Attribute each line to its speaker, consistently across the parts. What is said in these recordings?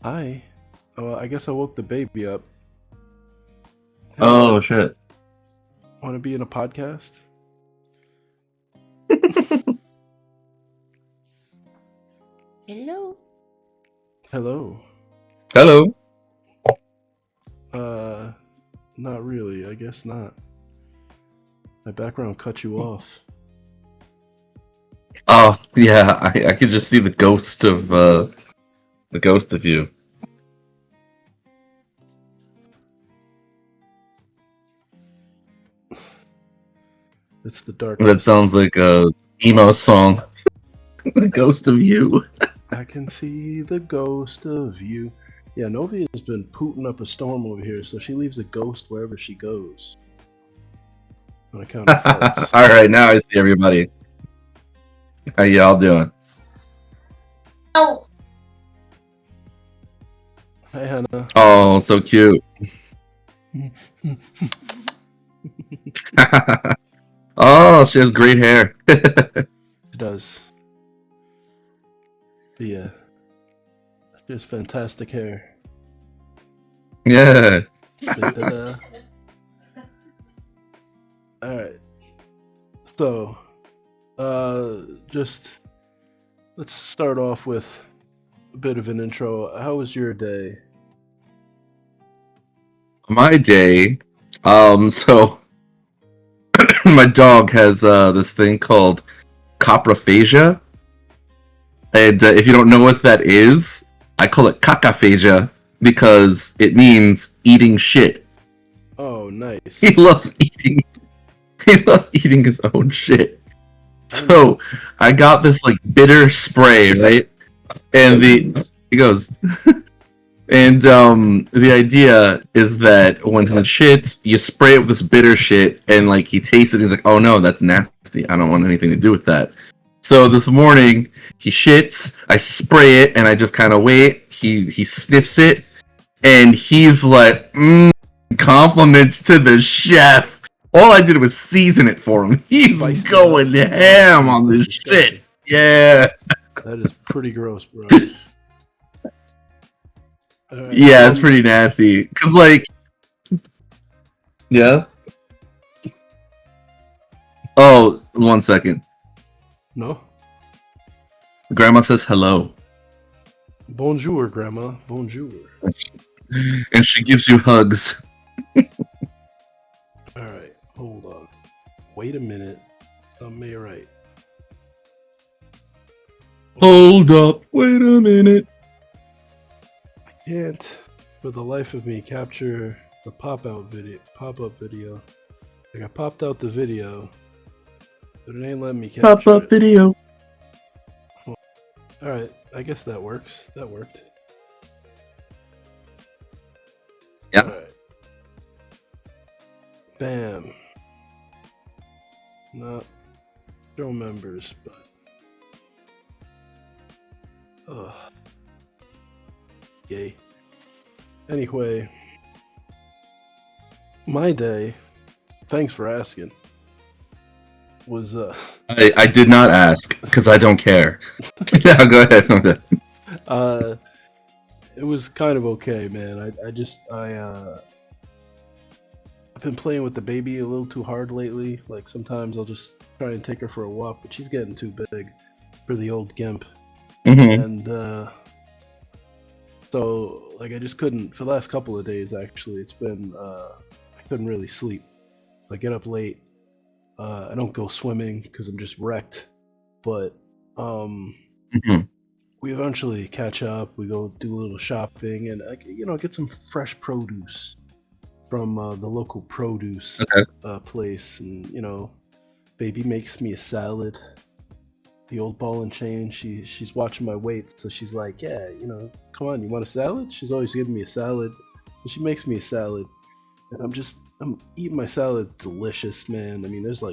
Speaker 1: Hi. I guess I woke the baby up. Hey,
Speaker 2: Oh shit.
Speaker 1: want to be in a podcast?
Speaker 3: Hello.
Speaker 1: Hello.
Speaker 2: Hello.
Speaker 1: Uh, Not really. I guess not. My background cut you off.
Speaker 2: Oh yeah, I could just see the ghost of you.
Speaker 1: It's the
Speaker 2: That
Speaker 1: darkness.
Speaker 2: sounds like a emo song. The ghost of you.
Speaker 1: I can see the ghost of you. Yeah, Novia's been pooting up a storm over here, so she leaves a ghost wherever she goes. On account of farts.
Speaker 2: All right, now I see everybody. How y'all doing?
Speaker 3: Oh,
Speaker 1: Hi, Hannah.
Speaker 2: Oh, so cute. Oh, she has great hair.
Speaker 1: She does. Yeah, she has fantastic hair.
Speaker 2: Yeah.
Speaker 1: Da-da-da. All right. So, just let's start off with a bit of an intro. How was your day?
Speaker 2: My day. So my dog has this thing called coprophagia. And if you don't know what that is, I call it cacaphagia because it means eating shit.
Speaker 1: Oh,
Speaker 2: He
Speaker 1: nice.
Speaker 2: loves eating. He loves eating his own shit.
Speaker 1: I know.
Speaker 2: So I got this like bitter spray, right? And the he goes, and the idea is that when he shits, you spray it with this bitter shit, and like he tastes it, he's like, "Oh no, that's nasty. I don't want anything to do with that." So this morning he shits, I spray it, and I just kind of wait. He sniffs it, and he's like, compliments to the chef. All I did was season it for him. He's
Speaker 1: Spiced it up.
Speaker 2: going
Speaker 1: Oh,
Speaker 2: ham
Speaker 1: jeez,
Speaker 2: on
Speaker 1: that's
Speaker 2: this
Speaker 1: disgusting.
Speaker 2: shit. Yeah.
Speaker 1: That is pretty gross, bro. All right.
Speaker 2: Yeah, it's
Speaker 1: So,
Speaker 2: pretty nasty. Cause like, yeah. Oh, 1 second.
Speaker 1: no.
Speaker 2: Grandma says hello,
Speaker 1: Bonjour, Grandma. Bonjour.
Speaker 2: and she gives you hugs.
Speaker 1: All right. Hold on. Wait a minute. Something ain't right.
Speaker 2: Hold up, wait a minute.
Speaker 1: I can't, for the life of me, capture the pop-up video. Like I popped out the video, but it ain't letting me
Speaker 2: Pop
Speaker 1: capture
Speaker 2: up
Speaker 1: it.
Speaker 2: video.
Speaker 1: All right, I guess that works. That worked. All
Speaker 2: Yeah.
Speaker 1: right. Bam. Not show members, but ugh, it's gay. Anyway, my day. Thanks for asking. Was
Speaker 2: I did not ask because I don't care. Yeah, go ahead.
Speaker 1: uh it was kind of okay, man. I've been playing with the baby a little too hard lately. Like sometimes I'll just try and take her for a walk, but she's getting too big for the old gimp.
Speaker 2: Mm-hmm.
Speaker 1: And so like I just couldn't for the last couple of days actually. It's been I couldn't really sleep. So I get up late. I don't go swimming because I'm just wrecked. But um
Speaker 2: Mm-hmm.
Speaker 1: we eventually catch up. We go do a little shopping and get some fresh produce from the local produce
Speaker 2: Okay.
Speaker 1: place. And baby makes me a salad. The old ball and chain. She's watching my weight, so she's like, yeah, come on, you want a salad? She's always giving me a salad, so she makes me a salad, and I'm eating my salad. It's delicious, man. I mean, it's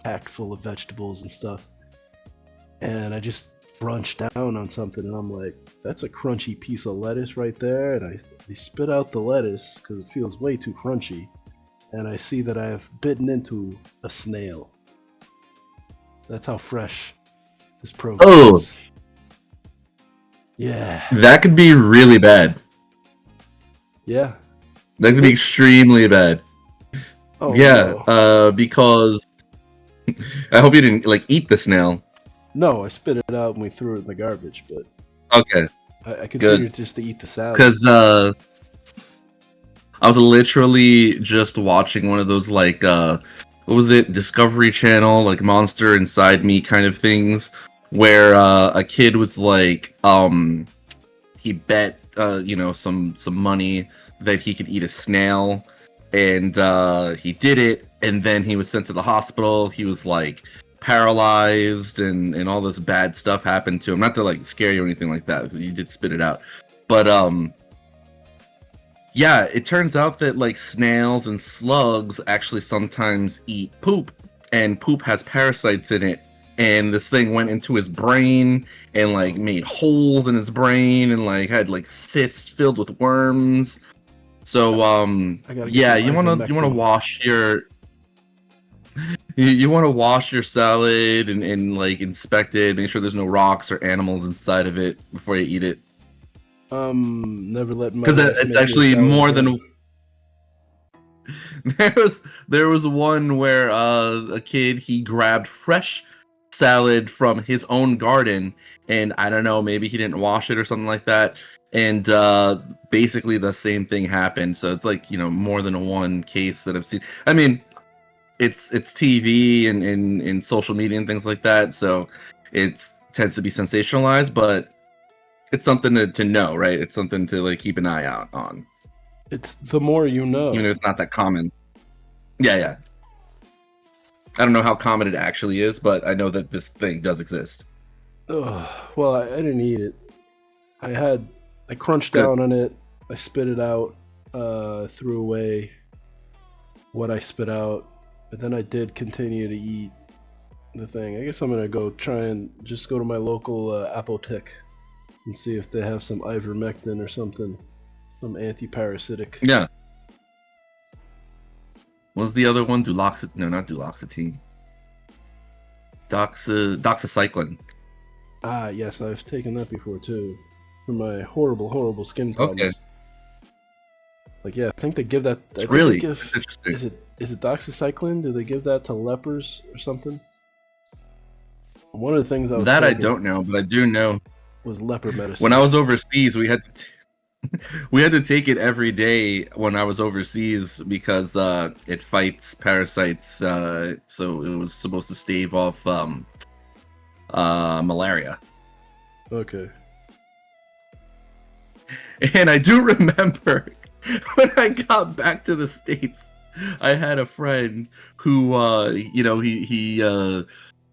Speaker 1: packed full of vegetables and stuff, and I just brunch down on something, and I'm like, that's a crunchy piece of lettuce right there, and I spit out the lettuce because it feels way too crunchy, and I see that I have bitten into a snail. That's how fresh this produce
Speaker 2: Oh,
Speaker 1: is. Yeah.
Speaker 2: That could be really bad.
Speaker 1: Yeah.
Speaker 2: That
Speaker 1: Is
Speaker 2: could be
Speaker 1: it?
Speaker 2: extremely bad.
Speaker 1: Oh
Speaker 2: Yeah,
Speaker 1: no.
Speaker 2: because I hope you didn't like eat the snail.
Speaker 1: No, I spit it out and we threw it in the garbage, but
Speaker 2: Okay,
Speaker 1: I
Speaker 2: good.
Speaker 1: continued just to eat the salad.
Speaker 2: Because I was literally just watching one of those like what was it, Discovery Channel, like Monster Inside Me kind of things, where a kid was like he bet some money that he could eat a snail, and he did it, and then he was sent to the hospital. He was like paralyzed, and all this bad stuff happened to him. Not to like scare you or anything like that. He did spit it out, but yeah, it turns out that like snails and slugs actually sometimes eat poop, and poop has parasites in it. And this thing went into his brain and like made holes in his brain and like had like cysts filled with worms. So
Speaker 1: I gotta get
Speaker 2: yeah,
Speaker 1: some
Speaker 2: you wanna
Speaker 1: ivermectin.
Speaker 2: wash your you wanna wash your salad and like inspect it, make sure there's no rocks or animals inside of it before you eat it.
Speaker 1: Never let my
Speaker 2: Because
Speaker 1: wife
Speaker 2: it's
Speaker 1: make me a
Speaker 2: actually
Speaker 1: salad
Speaker 2: more
Speaker 1: again.
Speaker 2: than there was one where a kid, he grabbed fresh salad from his own garden, and I don't know, maybe he didn't wash it or something like that, and basically the same thing happened. So it's like, more than one case that I've seen. I mean, it's TV and social media and things like that, so it tends to be sensationalized, but it's something to know, right? It's something to like keep an eye out on,
Speaker 1: It's the more you
Speaker 2: even
Speaker 1: know.
Speaker 2: if it's not that common. Yeah, yeah. I don't know how common it actually is, but I know that this thing does exist.
Speaker 1: Ugh. Well, I didn't eat it. I crunched
Speaker 2: Good.
Speaker 1: down on it. I spit it out. Threw away what I spit out. But then I did continue to eat the thing. I guess I'm gonna go try and just go to my local apothec and see if they have some ivermectin or something, some anti-parasitic.
Speaker 2: Yeah. What was the other one? Duloxetine? No, not duloxetine. Doxycycline.
Speaker 1: Ah, yes, I've taken that before too, for my horrible, horrible skin
Speaker 2: Okay.
Speaker 1: problems. Like, yeah, I think they give that. I think they
Speaker 2: Really?
Speaker 1: give.
Speaker 2: That's interesting.
Speaker 1: Is it doxycycline? Do they give that to lepers or something? One of the things I was
Speaker 2: That I
Speaker 1: taking
Speaker 2: don't know, but I do know
Speaker 1: was leper
Speaker 2: when I
Speaker 1: medicine.
Speaker 2: was overseas, we had to take it every day when I was overseas because it fights parasites. So it was supposed to stave off malaria.
Speaker 1: Okay.
Speaker 2: And I do remember when I got back to the States, I had a friend who, he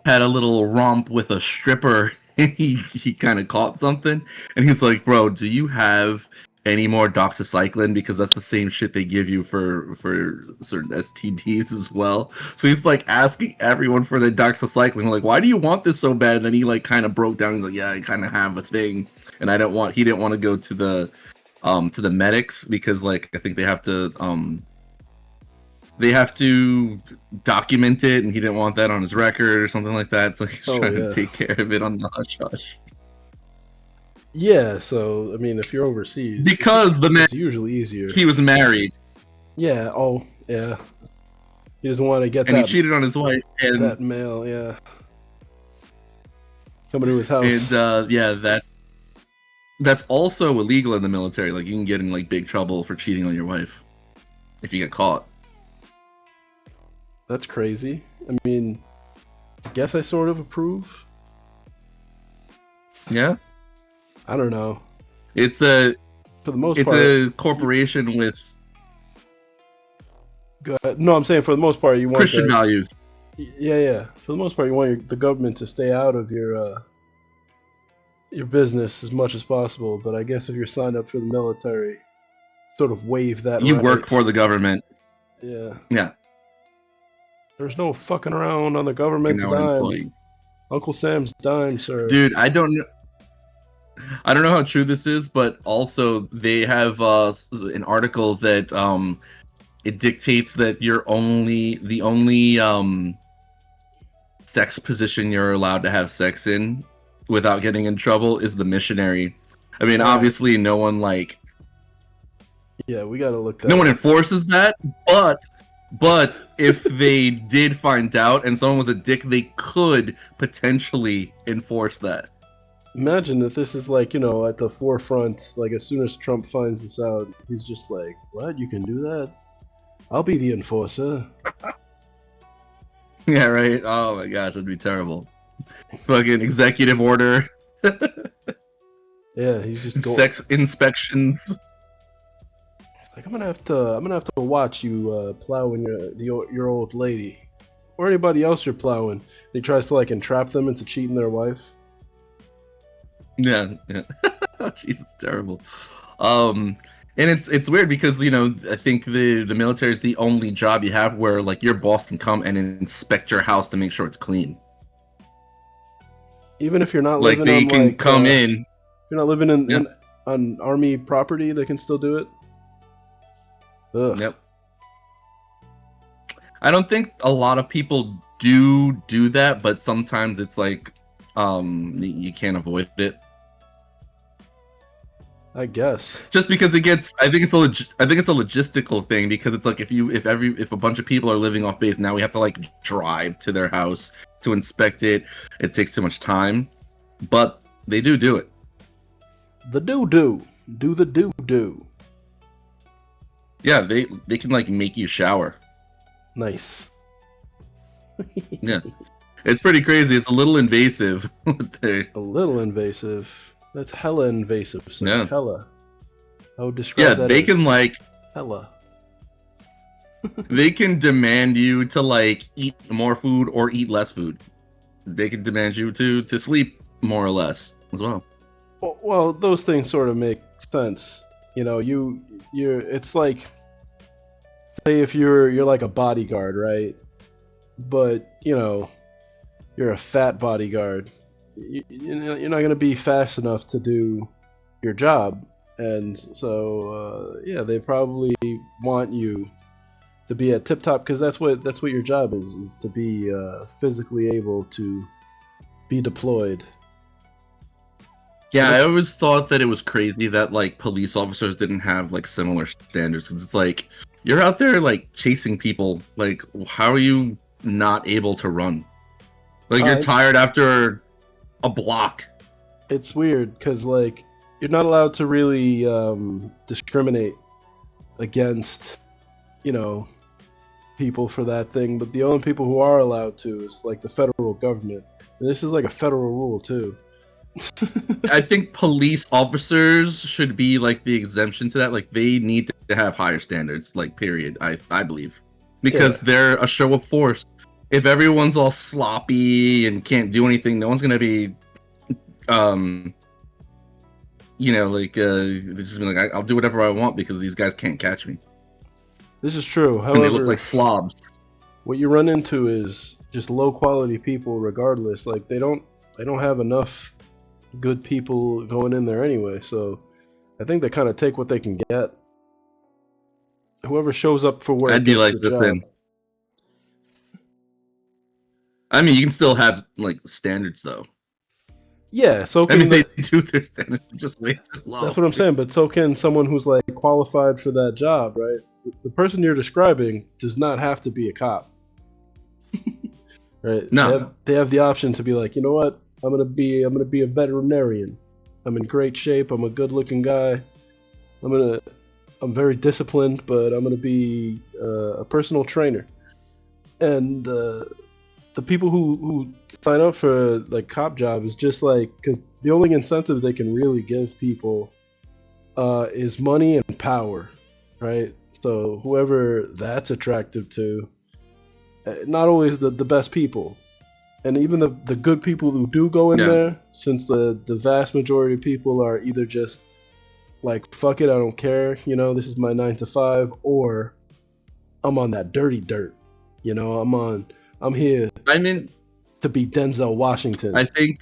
Speaker 2: had a little romp with a stripper. And he kind of caught something, and he's like, "Bro, do you have any more doxycycline? Because that's the same shit they give you for certain STDs as well." So he's like asking everyone for the doxycycline. We're like, "Why do you want this so bad?" And then he like kind of broke down. He's like, "Yeah, I kind of have a thing, and he didn't want to go to the medics because like I think they have to document it, and he didn't want that on his record or something like that. So he's
Speaker 1: Oh
Speaker 2: trying to
Speaker 1: yeah.
Speaker 2: take care of it on the hush hush.
Speaker 1: Yeah. So I mean, if you're overseas,
Speaker 2: Because the man,
Speaker 1: it's usually easier.
Speaker 2: he was married
Speaker 1: Yeah. Oh yeah. He doesn't want to get
Speaker 2: and he
Speaker 1: that
Speaker 2: cheated on his wife,
Speaker 1: that mail. Yeah. Coming to his
Speaker 2: and
Speaker 1: house.
Speaker 2: yeah, that's also illegal in the military. Like you can get in like big trouble for cheating on your wife if you get caught.
Speaker 1: That's crazy. I mean, I guess I sort of approve.
Speaker 2: Yeah,
Speaker 1: I don't know.
Speaker 2: it's a
Speaker 1: For the most
Speaker 2: it's
Speaker 1: part,
Speaker 2: a corporation with
Speaker 1: go ahead. No, I'm saying for the most part, you want
Speaker 2: Christian
Speaker 1: the
Speaker 2: values.
Speaker 1: yeah, yeah. For the most part, you want the government to stay out of your business as much as possible. But I guess if you're signed up for the military, sort of waive that
Speaker 2: You work
Speaker 1: right.
Speaker 2: for the government.
Speaker 1: Yeah.
Speaker 2: Yeah,
Speaker 1: There's no fucking around on the
Speaker 2: you're
Speaker 1: government's
Speaker 2: now an
Speaker 1: dime.
Speaker 2: employee.
Speaker 1: Uncle Sam's dime, sir.
Speaker 2: Dude, I don't know how true this is, but also they have an article that it dictates that the only sex position you're allowed to have sex in without getting in trouble is the missionary. I mean,
Speaker 1: All right.
Speaker 2: obviously, no one
Speaker 1: Yeah, we gotta look that
Speaker 2: no one
Speaker 1: up.
Speaker 2: enforces that, but if they did find out and someone was a dick, they could potentially enforce that.
Speaker 1: Imagine if this is like, at the forefront, like as soon as Trump finds this out, he's just like, what? You can do that? I'll be the enforcer.
Speaker 2: Yeah, right. Oh my gosh, that'd be terrible. Fucking executive order,
Speaker 1: Yeah, he's just going.
Speaker 2: sex inspections.
Speaker 1: He's like, I'm gonna have to watch you plowing your old lady, or anybody else you're plowing. And he tries to like entrap them into cheating their wife.
Speaker 2: Yeah, yeah. Jesus, terrible. And it's weird because I think the military is the only job you have where like your boss can come and inspect your house to make sure it's clean.
Speaker 1: Even if you're not
Speaker 2: Like
Speaker 1: living
Speaker 2: they
Speaker 1: on
Speaker 2: can
Speaker 1: like,
Speaker 2: come
Speaker 1: if
Speaker 2: in.
Speaker 1: you're not living in,
Speaker 2: Yep.
Speaker 1: on army property, they can still do it. Ugh.
Speaker 2: Yep. I don't think a lot of people do that, but sometimes it's like you can't avoid it.
Speaker 1: I guess.
Speaker 2: Just because I think it's a logistical thing because it's like if a bunch of people are living off base now we have to like drive to their house to inspect it. It takes too much time, but they do it.
Speaker 1: The do the do.
Speaker 2: Yeah, they can like make you shower.
Speaker 1: Nice.
Speaker 2: Yeah, it's pretty crazy. It's a little invasive.
Speaker 1: A little invasive. That's hella invasive, sir.
Speaker 2: Yeah.
Speaker 1: Hella. I would
Speaker 2: Yeah,
Speaker 1: describe that
Speaker 2: they
Speaker 1: as
Speaker 2: can like
Speaker 1: hella.
Speaker 2: they can demand you to like eat more food or eat less food. They can demand you to sleep more or less as well.
Speaker 1: Well, those things sort of make sense. You're. It's like, say if you're like a bodyguard, right? But you're a fat bodyguard. You're not gonna be fast enough to do your job, and so yeah, they probably want you to be at tip top because that's what your job is to be physically able to be deployed.
Speaker 2: Yeah, I
Speaker 1: What's
Speaker 2: always thought that it was crazy that like police officers didn't have like similar standards because it's like you're out there like chasing people. Like, how are you not able to run? Like, you're
Speaker 1: uh,
Speaker 2: tired after a block.
Speaker 1: it's weird because like you're not allowed to really discriminate against you know people for that thing, but the only people who are allowed to is like the federal government, and this is like a federal rule too.
Speaker 2: I think police officers should be like the exemption to that. Like, they need to have higher standards. Like, period. I believe because
Speaker 1: Yeah.
Speaker 2: they're a show of force. If everyone's all sloppy and can't do anything, no one's gonna be, like they're just be like, I'll do whatever I want because these guys can't catch me,
Speaker 1: This is true.
Speaker 2: and they look
Speaker 1: However,
Speaker 2: like slobs.
Speaker 1: what you run into is just low quality people regardless. Like they don't have enough good people going in there anyway, so I think they kind of take what they can get. Whoever shows up for work
Speaker 2: I'd be
Speaker 1: gets
Speaker 2: like,
Speaker 1: the job.
Speaker 2: listen. I mean, you can still have like standards though.
Speaker 1: Yeah, so
Speaker 2: I mean,
Speaker 1: can
Speaker 2: they do their standards just way too
Speaker 1: that's
Speaker 2: low.
Speaker 1: what I'm saying, but so can someone who's like qualified for that job, right? The person you're describing does not have to be a cop. Right?
Speaker 2: No.
Speaker 1: They have the option to be like, you know what? I'm gonna be a veterinarian. I'm in great shape. I'm a good looking guy. I'm very disciplined, but I'm gonna be a personal trainer. And the people who sign up for like cop job is just like because the only incentive they can really give people is money and power, right? So whoever that's attractive to, not always the best people, and even the good people who do go in
Speaker 2: Yeah.
Speaker 1: there, since the vast majority of people are either just like fuck it, I don't care, this is my 9 to 5, or I'm on that dirty dirt, I'm here
Speaker 2: I mean,
Speaker 1: to be Denzel Washington.
Speaker 2: I think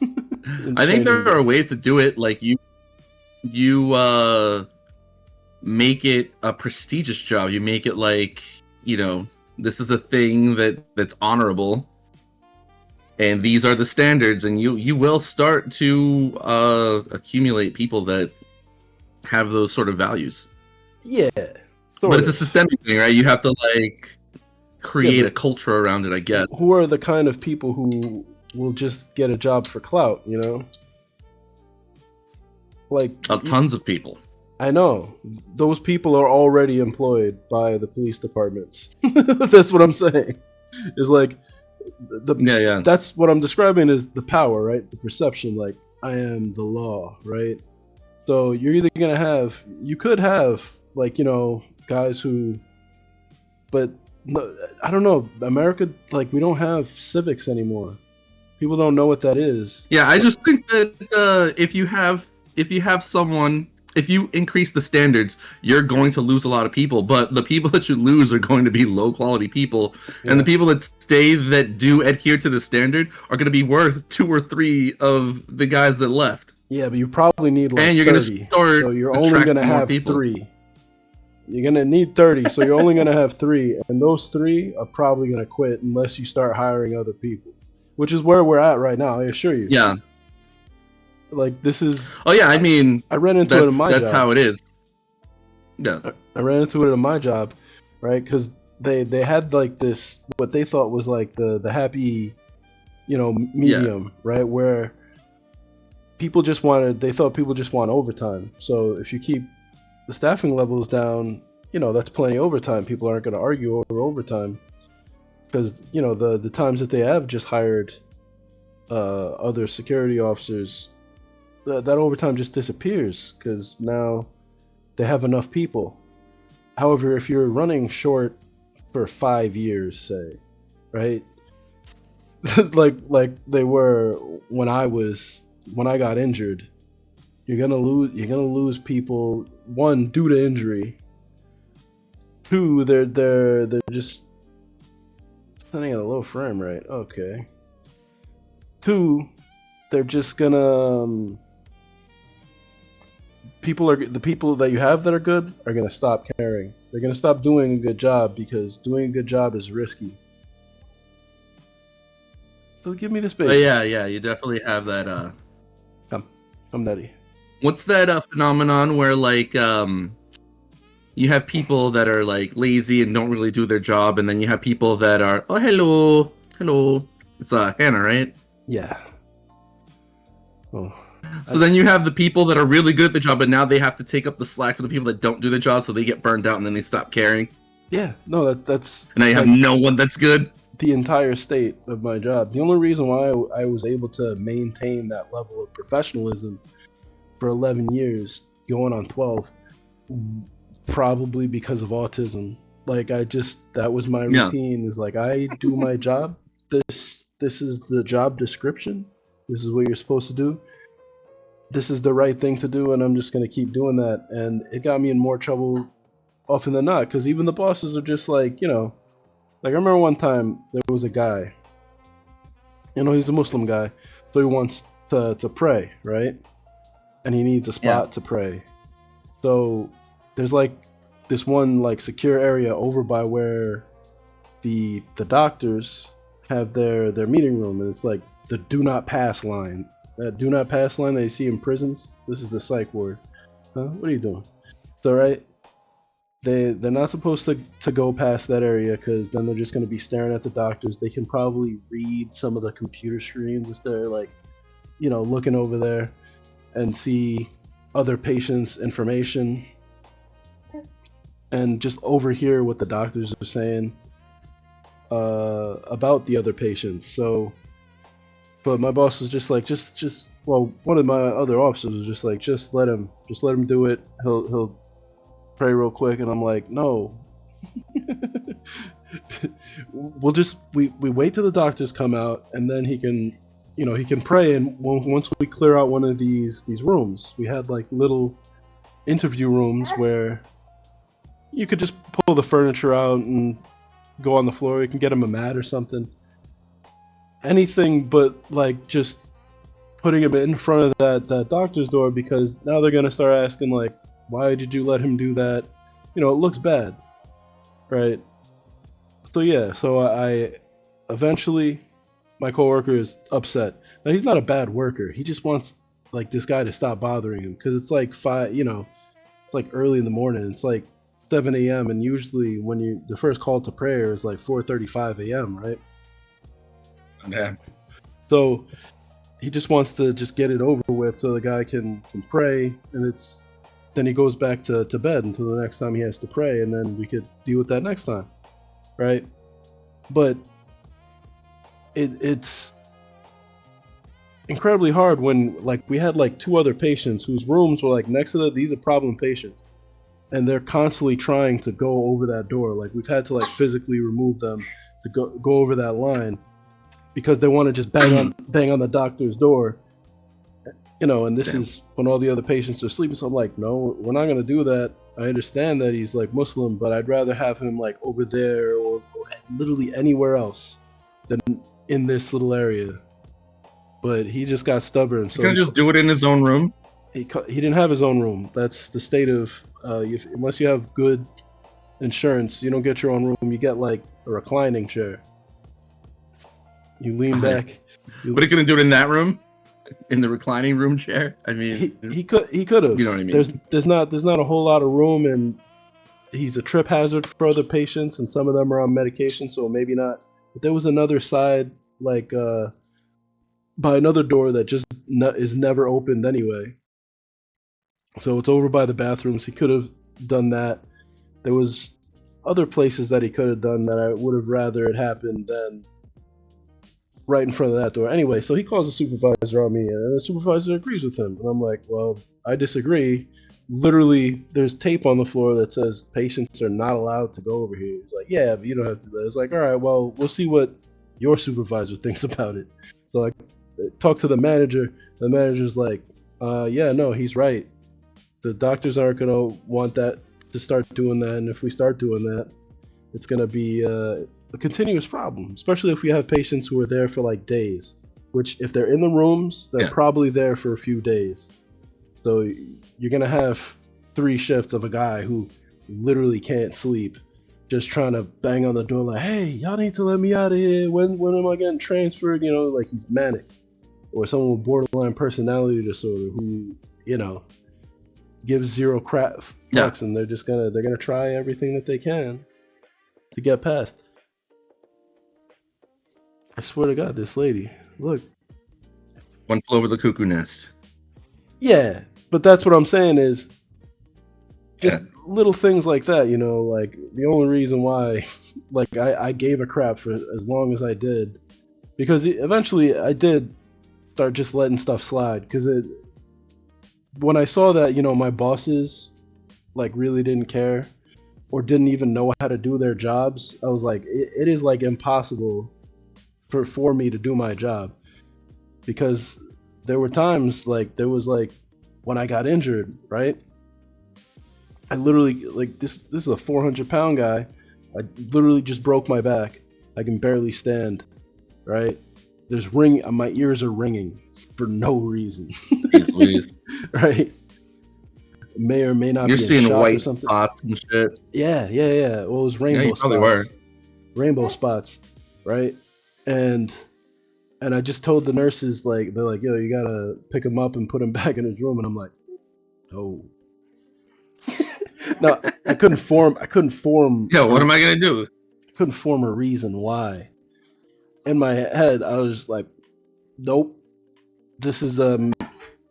Speaker 1: in
Speaker 2: I think
Speaker 1: Training
Speaker 2: there are
Speaker 1: Day.
Speaker 2: ways to do it. Like you make it a prestigious job. You make it like, this is a thing that's honorable. and these are the standards, and you will start to accumulate people that have those sort of values.
Speaker 1: Yeah, sort
Speaker 2: But it's a
Speaker 1: of.
Speaker 2: systemic thing, right? You have to like
Speaker 1: Yeah,
Speaker 2: create a
Speaker 1: but
Speaker 2: culture around it, I guess.
Speaker 1: who are the kind of people who will just get a job for clout, you know? Like,
Speaker 2: Tons of people.
Speaker 1: I know. Those people are already employed by the police departments. That's what I'm saying. It's like,
Speaker 2: Yeah.
Speaker 1: that's what I'm describing is the power, right? The perception, like, I am the law, right? So you're either gonna have, you could have, like, you know, guys who, but no, I don't know. America, like, we don't have civics anymore. People don't know what that is.
Speaker 2: Yeah, I just think that if you have someone, if you increase the standards, you're going to lose a lot of people. But the people that you lose are going to be low quality people, and the
Speaker 1: Yeah.
Speaker 2: people that stay that do adhere to the standard are going to be worth 2 or 3 of the guys that left.
Speaker 1: Yeah, but you probably need like
Speaker 2: And you're going to
Speaker 1: 30.
Speaker 2: start
Speaker 1: So you're only gonna
Speaker 2: attracting more
Speaker 1: have
Speaker 2: people.
Speaker 1: 3. You're gonna need 30, so you're only gonna have 3, and those 3 are probably gonna quit unless you start hiring other people, which is where we're at right now. I assure you.
Speaker 2: Yeah.
Speaker 1: Like, this is.
Speaker 2: Oh yeah, I mean,
Speaker 1: I ran into it in my
Speaker 2: that's
Speaker 1: job.
Speaker 2: how it is. Yeah.
Speaker 1: I ran into it in my job, right? Because they had like this, what they thought was like the happy, you know, medium, right? Where they thought people just want overtime. So if you keep the staffing levels down, you know, that's plenty of overtime. People aren't going to argue over overtime because, you know, the times that they have just hired other security officers, that overtime just disappears because now they have enough people. However, if you're running short for 5 years, say, right, like they were when I got injured, you're gonna lose people. One, due to injury. Two, they're just sending at a low frame rate. Okay. Two, they're just gonna the people that you have that are good are gonna stop caring. They're gonna stop doing a good job because doing a good job is risky. So give me this
Speaker 2: But
Speaker 1: baby.
Speaker 2: yeah, you definitely have that.
Speaker 1: Come, daddy.
Speaker 2: What's that phenomenon where like you have people that are like lazy and don't really do their job, and then you have people that are hello. It's Hannah, right?
Speaker 1: Yeah. Oh.
Speaker 2: So then you have the people that are really good at the job, but now they have to take up the slack for the people that don't do the job, so they get burned out and then they stop caring.
Speaker 1: Yeah. No, that's.
Speaker 2: And now you have
Speaker 1: like,
Speaker 2: no one that's good.
Speaker 1: the entire state of my job. The only reason why I was able to maintain that level of professionalism for 11 years, going on 12, probably because of autism. Like, that was my routine. Is like, I do my job. This is the job description. This is what you're supposed to do. This is the right thing to do, and I'm just gonna keep doing that. And it got me in more trouble often than not, because even the bosses are just like, you know, like I remember one time there was a guy, you know, he's a Muslim guy, so he wants to pray, right? And he needs a spot to pray. So there's like this one like secure area over by where the doctors have their meeting room, and it's like the do not pass line. That do not pass line that you see in prisons. This is the psych ward. Huh? What are you doing? So right, they're not supposed to go past that area because then they're just going to be staring at the doctors. They can probably read some of the computer screens if they're like, you know, looking over there and see other patients' information and just overhear what the doctors are saying about the other patients. So, but my boss was just like, well, one of my other officers was just like, just let him do it. He'll pray real quick. And I'm like, no. we wait till the doctors come out, and then he can pray. And once we clear out one of these rooms, we had like little interview rooms where you could just pull the furniture out and go on the floor. You can get him a mat or something. Anything but like just putting him in front of that doctor's door, because now they're gonna start asking like, why did you let him do that? You know, it looks bad, right? So yeah, so I eventually my coworker is upset. Now he's not a bad worker. He just wants like this guy to stop bothering him because it's like it's like early in the morning. It's like 7 a.m. and usually when the first call to prayer is like 4:35 a.m. Right?
Speaker 2: Yeah.
Speaker 1: So he just wants to just get it over with so the guy can pray, and then he goes back to bed until the next time he has to pray, and then we could deal with that next time, right? But it's incredibly hard when like we had like two other patients whose rooms were like next to these are problem patients, and they're constantly trying to go over that door. Like we've had to like physically remove them to go over that line because they want to just bang on the doctor's door, and this is when all the other patients are sleeping. So I'm like, no, we're not gonna do that. I understand that he's like Muslim, but I'd rather have him like over there or literally anywhere else than in this little area. But he just got stubborn. So
Speaker 2: He's gonna just do it in his own room.
Speaker 1: he didn't have his own room. That's the state of unless you have good insurance, you don't get your own room. You get like a reclining chair. You lean back.
Speaker 2: But he's gonna do it in that room, in the reclining room chair. I mean,
Speaker 1: he could have.
Speaker 2: You know what I mean?
Speaker 1: There's not a whole lot of room, and he's a trip hazard for other patients, and some of them are on medication, so maybe not. But there was another side, like by another door that just is never opened anyway. So it's over by the bathrooms. He could have done that. There was other places that he could have done that I would have rather it happened than right in front of that door. Anyway, so he calls the supervisor on me, and the supervisor agrees with him. And I'm like, well, I disagree. Literally, there's tape on the floor that says patients are not allowed to go over here. He's like, yeah, but you don't have to do that. It's like, all right, well, we'll see what your supervisor thinks about it. So I talk to the manager. The manager's like, yeah, no, he's right. The doctors aren't going to want that to start doing that. And if we start doing that, it's going to be a continuous problem, especially if we have patients who are there for like days, which if they're in the rooms, they're probably there for a few days. So you're going to have 3 shifts of a guy who literally can't sleep, just trying to bang on the door like, hey, y'all need to let me out of here. When am I getting transferred? Like he's manic. Or someone with borderline personality disorder who, gives zero crap fucks, and they're gonna try everything that they can to get past. I swear to God, this lady, look.
Speaker 2: One flew over the cuckoo nest.
Speaker 1: Yeah, but that's what I'm saying is just little things like that, like the only reason why like I gave a crap for as long as I did, because eventually I did start just letting stuff slide, because when I saw that, my bosses like really didn't care or didn't even know how to do their jobs, I was like, it is like impossible for me to do my job, because there were times there was when I got injured, right? I literally this is a 400-pound guy. I literally just broke my back. I can barely stand, right? There's my ears are ringing for no reason. Right? May or may not
Speaker 2: You're
Speaker 1: be in
Speaker 2: seeing
Speaker 1: shock
Speaker 2: white
Speaker 1: or something.
Speaker 2: spots and shit.
Speaker 1: Yeah. Well, it was rainbow spots.
Speaker 2: Were.
Speaker 1: Rainbow spots, right? And I just told the nurses, they're like, yo, you gotta pick him up and put him back in his room, and I'm like, no. No, I couldn't form.
Speaker 2: Yeah, what am I gonna do?
Speaker 1: I couldn't form a reason why. In my head, I was like, nope. This is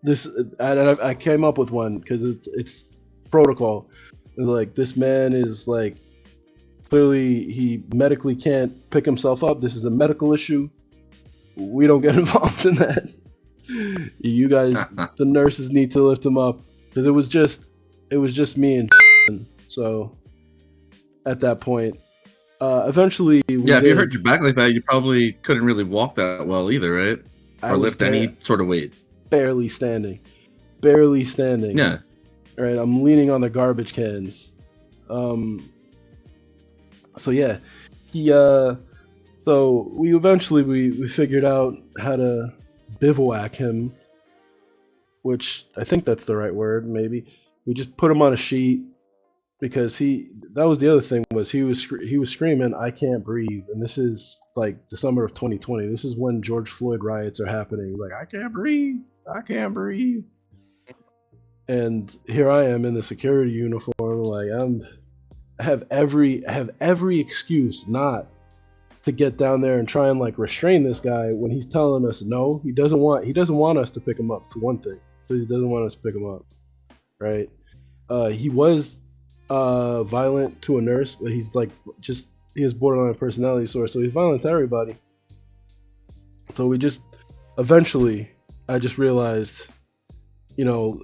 Speaker 1: this. I came up with one because it's protocol. Like, this man is clearly he medically can't pick himself up. This is a medical issue. We don't get involved in that. You guys, the nurses, need to lift him up, because it was just me and so at that point, eventually we
Speaker 2: if you hurt your back like that, you probably couldn't really walk that well either, right? Or lift any sort of weight.
Speaker 1: Barely standing.
Speaker 2: Yeah.
Speaker 1: All right, I'm leaning on the garbage cans. So yeah, he so we eventually we figured out how to bivouac him, which I think that's the right word. Maybe we just put him on a sheet, because that was the other thing was he was screaming, "I can't breathe," and this is like the summer of 2020. This is when George Floyd riots are happening. Like, I can't breathe, I can't breathe, and here I am in the security uniform. Like, I have every excuse not to get down there and try and like restrain this guy when he's telling us no. He doesn't want us to pick him up, for one thing. So he doesn't want us to pick him up, right? He was violent to a nurse, but he's like he has borderline personality disorder, so he's violent to everybody. So we just eventually, I just realized, you know,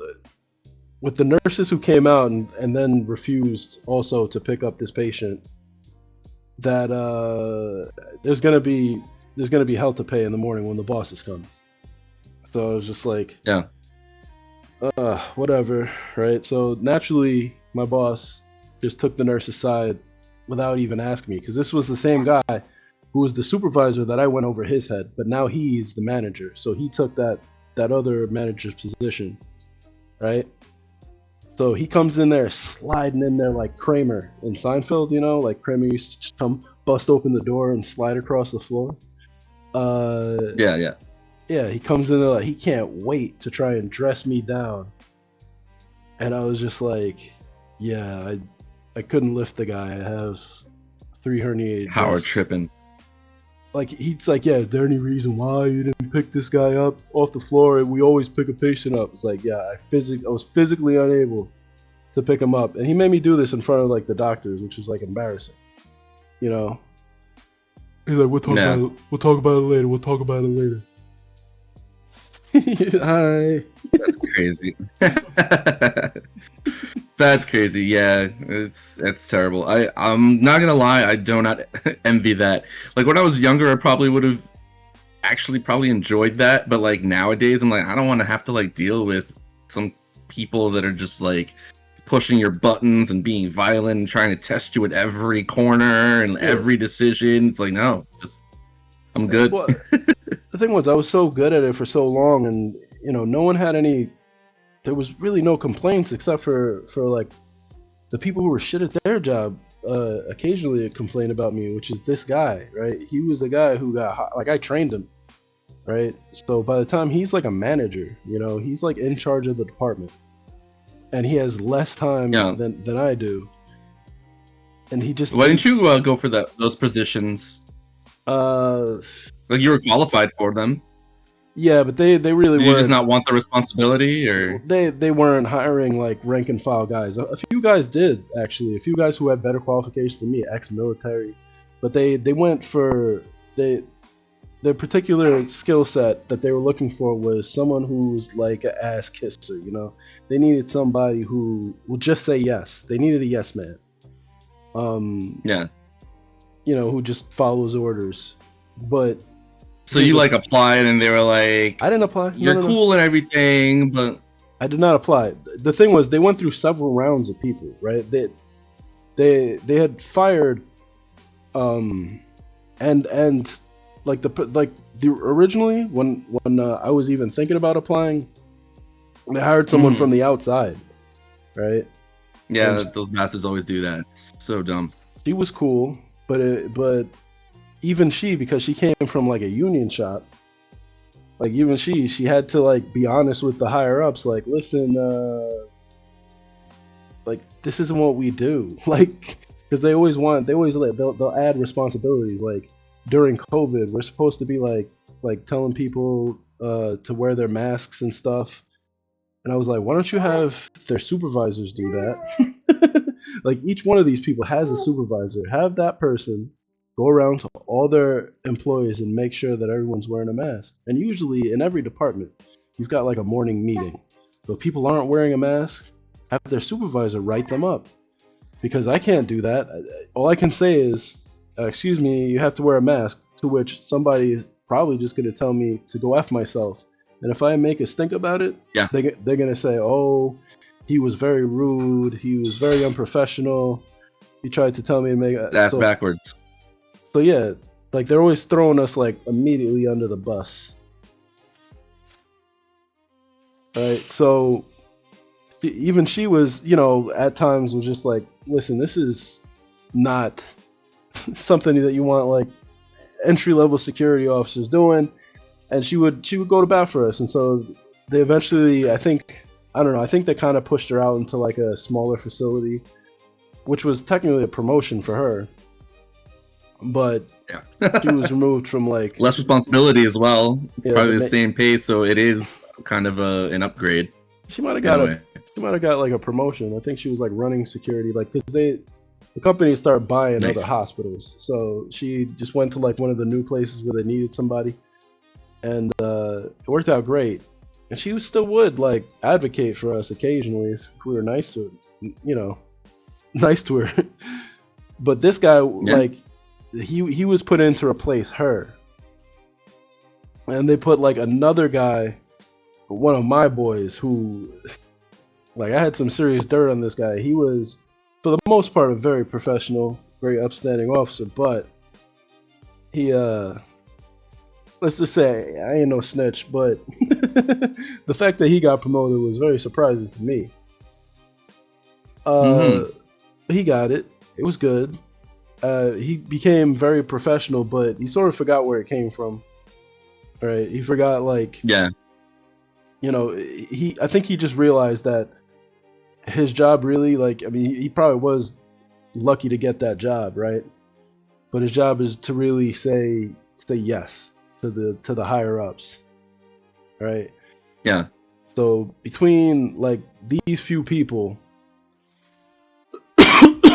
Speaker 1: with the nurses who came out and then refused also to pick up this patient, that there's gonna be hell to pay in the morning when the bosses come. So I was just like,
Speaker 2: Yeah.
Speaker 1: Whatever, right? So naturally, my boss just took the nurse aside without even asking me, because this was the same guy who was the supervisor that I went over his head, but now he's the manager. So he took that other manager's position, right? So he comes in there, sliding in there like Kramer in Seinfeld, you know, like Kramer used to just come bust open the door and slide across the floor.
Speaker 2: Yeah.
Speaker 1: Yeah, he comes in there like he can't wait to try and dress me down. And I was just like, yeah, I couldn't lift the guy. I have 3 herniated
Speaker 2: Howard
Speaker 1: discs.
Speaker 2: tripping.
Speaker 1: Like, he's like, yeah, is there any reason why you didn't pick this guy up off the floor? We always pick a patient up. It's like, yeah, I was physically unable to pick him up. And he made me do this in front of like the doctors, which was like embarrassing. You know? He's like, we'll talk about it later. Hi.
Speaker 2: That's crazy. That's crazy. Yeah, it's terrible. I'm not gonna lie, I do not envy that. Like when I was younger, I probably would have probably enjoyed that, but like nowadays, I'm like, I don't want to have to like deal with some people that are just like pushing your buttons and being violent and trying to test you at every corner and every decision. It's like, no, I'm good.
Speaker 1: Well, the thing was, I was so good at it for so long, and you know, no one had any. There was really no complaints except for like the people who were shit at their job. Occasionally complain about me, which is this guy, right? He was a guy who got like I trained him, right? So by the time he's like a manager, you know, he's like in charge of the department, and he has less time than I do. And he just
Speaker 2: why didn't you go for those positions? Like you were qualified for them.
Speaker 1: Yeah, but they really
Speaker 2: Did
Speaker 1: weren't.
Speaker 2: You just not want the responsibility, or
Speaker 1: they weren't hiring like rank and file guys. A few guys did, actually. A few guys who had better qualifications than me, ex-military, but they went for their particular skill set that they were looking for was someone who's like an ass kisser. You know, they needed somebody who will just say yes. They needed a yes man.
Speaker 2: Yeah.
Speaker 1: You know, who just follows orders, but.
Speaker 2: So you like applied, and they were like,
Speaker 1: I didn't apply.
Speaker 2: You're cool and everything, but
Speaker 1: I did not apply. The thing was, they went through several rounds of people, right? They had fired, and like the originally when I was even thinking about applying, they hired someone from the outside, right?
Speaker 2: Yeah, those bastards always do that. It's so dumb.
Speaker 1: She was cool, but even she, because she came from like a union shop, like even she had to like be honest with the higher ups, like, listen, like this isn't what we do, like, because they'll add responsibilities. Like during COVID, we're supposed to be like telling people to wear their masks and stuff, and I was like, why don't you have their supervisors do that? Like each one of these people has a supervisor. Have that person go around to all their employees and make sure that everyone's wearing a mask. And usually in every department, you've got like a morning meeting. So if people aren't wearing a mask, have their supervisor write them up. Because I can't do that. All I can say is, excuse me, you have to wear a mask, to which somebody is probably just going to tell me to go F myself. And if I make a stink about it, they're going to say, oh, he was very rude, he was very unprofessional, he tried to tell me to make
Speaker 2: that's backwards.
Speaker 1: So yeah, like they're always throwing us like immediately under the bus. Right, so even she was, you know, at times was just like listen, this is not something that you want like entry level security officers doing. And she would go to bat for us. And so they eventually, I don't know, I think they kind of pushed her out into like a smaller facility, which was technically a promotion for her. But
Speaker 2: Yeah.
Speaker 1: she was removed from like
Speaker 2: less responsibility as well.
Speaker 1: Yeah,
Speaker 2: Probably the same pay, so it is kind of an upgrade.
Speaker 1: She might have
Speaker 2: in a
Speaker 1: got
Speaker 2: way.
Speaker 1: she might have got like a promotion. I think she was like running security, like because the company started buying
Speaker 2: Nice.
Speaker 1: other hospitals, so she just went to like one of the new places where they needed somebody, and it worked out great. And she still would like advocate for us occasionally if we were nice to her, you know, nice to her. But this guy, like, he was put in to replace her, and they put like another guy, one of my boys, who, like, I had some serious dirt on this guy. He was, for the most part, a very professional, very upstanding officer, but he, let's just say, I ain't no snitch, but the fact that he got promoted was very surprising to me. He got it. It was good. He became very professional, but he sort of forgot where it came from. Right? He forgot, like, you know, I think he just realized that his job really, like, I mean, he probably was lucky to get that job, right? But his job is to really say yes to the higher ups, right?
Speaker 2: Yeah.
Speaker 1: So between like these few people,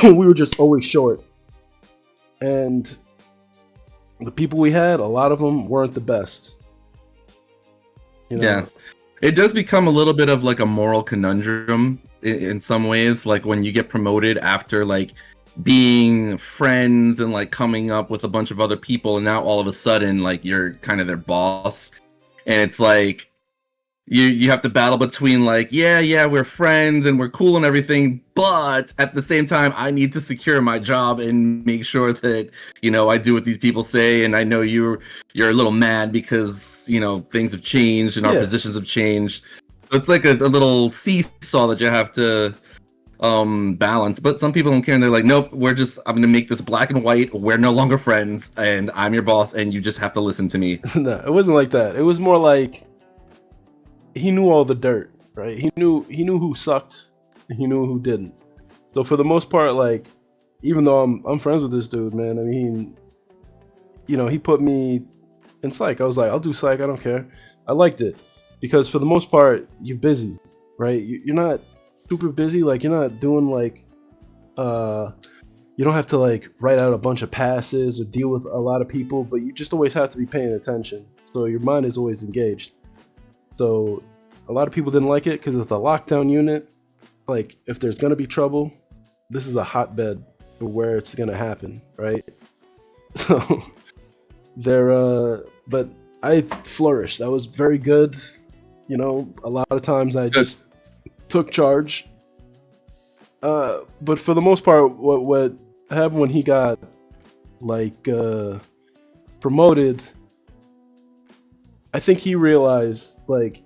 Speaker 1: we were just always short, and the people we had, a lot of them weren't the best. You know?
Speaker 2: Yeah. It does become a little bit of like a moral conundrum in some ways, like when you get promoted after like being friends and like coming up with a bunch of other people, and now all of a sudden like you're kind of their boss, and it's like you have to battle between like yeah we're friends and we're cool and everything, but at the same time I need to secure my job and make sure that, you know, I do what these people say, and I know you're a little mad because, you know, things have changed and our positions have changed. So it's like a little seesaw that you have to balance. But some people don't care, and they're like, nope, I'm gonna make this black and white, we're no longer friends and I'm your boss and you just have to listen to me.
Speaker 1: No, it wasn't like that. It was more like he knew all the dirt, right? He knew who sucked and he knew who didn't. So for the most part, like, even though I'm friends with this dude, man, I mean, you know, he put me in psych. I was like, I'll do psych, I don't care. I liked it because for the most part, you're busy, right? You're not super busy, like you're not doing like you don't have to like write out a bunch of passes or deal with a lot of people, but you just always have to be paying attention. So your mind is always engaged. So a lot of people didn't like it because of the lockdown unit. Like, if there's going to be trouble, this is a hotbed for where it's going to happen, right? So but I flourished. I was very good. You know, a lot of times I just took charge. But for the most part, what happened when he got like promoted, I think he realized like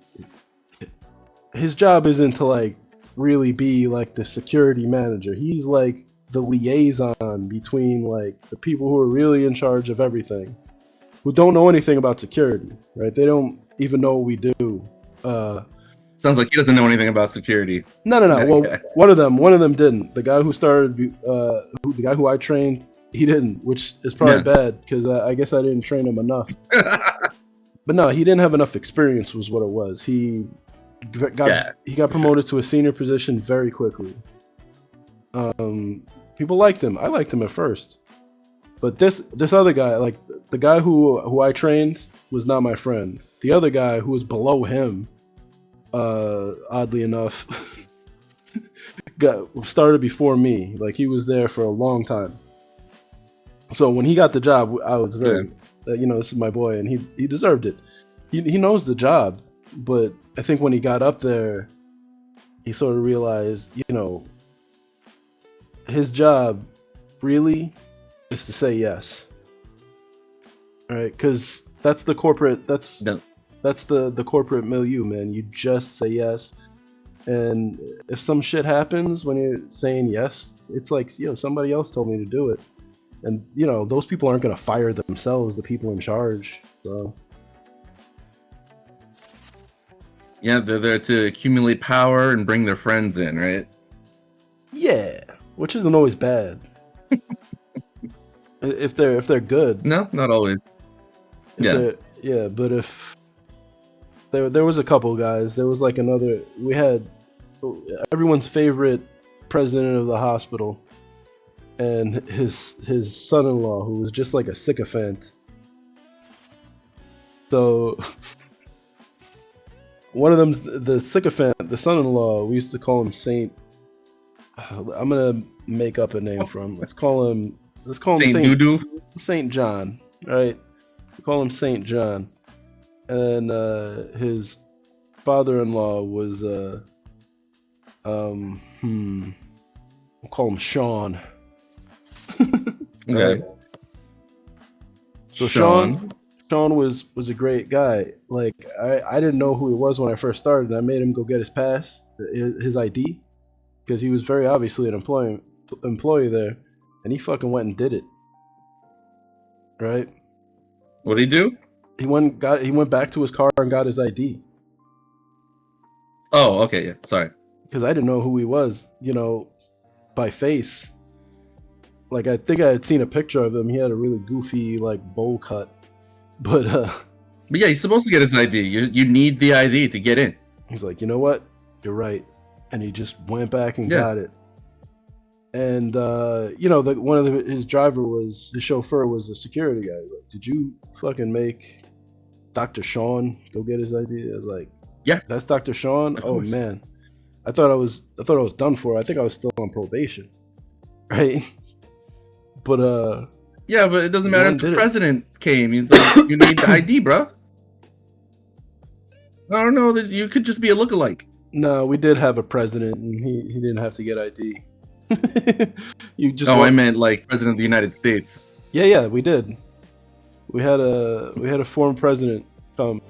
Speaker 1: his job isn't to like really be like the security manager. He's like the liaison between like the people who are really in charge of everything, who don't know anything about security, right? They don't even know what we do.
Speaker 2: Sounds like he doesn't know anything about security.
Speaker 1: No. Well, one of them didn't. The guy who started, the guy who I trained, he didn't, which is probably bad because I guess I didn't train him enough. But no, he didn't have enough experience, was what it was. He got promoted to a senior position very quickly. People liked him. I liked him at first, but this other guy, like the guy who I trained, was not my friend. The other guy who was below him, oddly enough, started before me. Like, he was there for a long time. So when he got the job, I was very, you know, this is my boy, and he deserved it. He knows the job, but I think when he got up there, he sort of realized, you know, his job really is to say yes. All right, because that's the corporate. That's the corporate milieu, man. You just say yes. And if some shit happens when you're saying yes, it's like, somebody else told me to do it. And, those people aren't going to fire themselves, the people in charge. So,
Speaker 2: Yeah, they're there to accumulate power and bring their friends in, right?
Speaker 1: yeah, which isn't always bad. if they're good.
Speaker 2: No, not always.
Speaker 1: But if there was a couple guys, there was like we had everyone's favorite president of the hospital and his son-in-law, who was just like a sycophant. So one of them's the sycophant, the son-in-law. We used to call him Saint. I'm gonna make up a name for him. Let's call him
Speaker 2: Saint Doodoo.
Speaker 1: Saint John, right? We call him Saint John, and his father-in-law was we'll call him Sean.
Speaker 2: Okay.
Speaker 1: Right? So Sean was a great guy. Like I didn't know who he was when I first started, and I made him go get his pass, his ID, because he was very obviously an employee there, and he fucking went and did it. Right?
Speaker 2: What did he do?
Speaker 1: He went back to his car and got his ID.
Speaker 2: Oh, okay, yeah. Sorry.
Speaker 1: Because I didn't know who he was, by face. Like, I think I had seen a picture of him. He had a really goofy, like, bowl cut. But
Speaker 2: yeah, he's supposed to get his ID. You need the ID to get in.
Speaker 1: He's like, you know what? You're right. And he just went back and got it. And his chauffeur was a security guy. Like, did you fucking make Dr. Sean go get his ID? I was like,
Speaker 2: yeah,
Speaker 1: that's Dr. Sean. Oh man, I thought I was done for. I think I was still on probation, right? But
Speaker 2: yeah, but it doesn't matter if the president came. You need the ID, bro. I don't know that you could just be a lookalike.
Speaker 1: No, we did have a president, and he didn't have to get ID.
Speaker 2: I meant like president of the United States.
Speaker 1: Yeah, we did. We had a former president come.